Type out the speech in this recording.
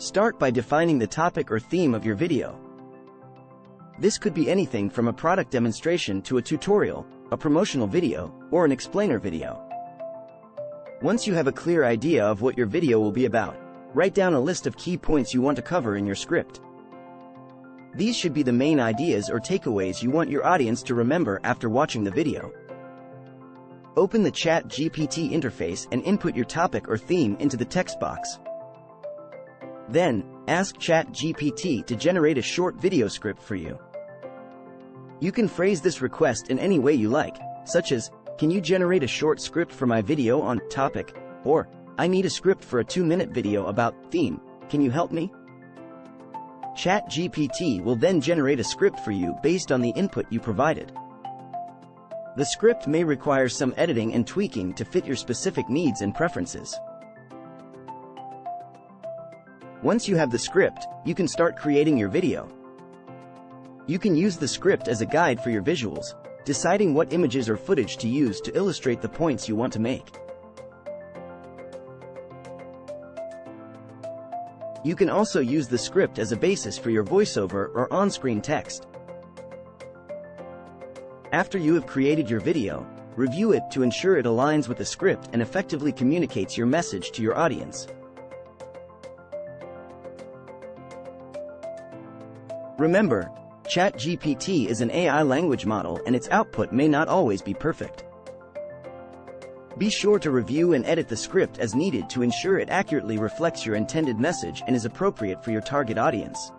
Start by defining the topic or theme of your video. This could be anything from a product demonstration to a tutorial, a promotional video, or an explainer video. Once you have a clear idea of what your video will be about, write down a list of key points you want to cover in your script. These should be the main ideas or takeaways you want your audience to remember after watching the video. Open the ChatGPT interface and input your topic or theme into the text box. Then, ask ChatGPT to generate a short video script for you. You can phrase this request in any way you like, such as, "Can you generate a short script for my video on topic?" or, "I need a script for a 2-minute video about theme. Can you help me?" ChatGPT will then generate a script for you based on the input you provided. The script may require some editing and tweaking to fit your specific needs and preferences. Once you have the script, you can start creating your video. You can use the script as a guide for your visuals, deciding what images or footage to use to illustrate the points you want to make. You can also use the script as a basis for your voiceover or on-screen text. After you have created your video, review it to ensure it aligns with the script and effectively communicates your message to your audience. Remember, ChatGPT is an AI language model and its output may not always be perfect. Be sure to review and edit the script as needed to ensure it accurately reflects your intended message and is appropriate for your target audience.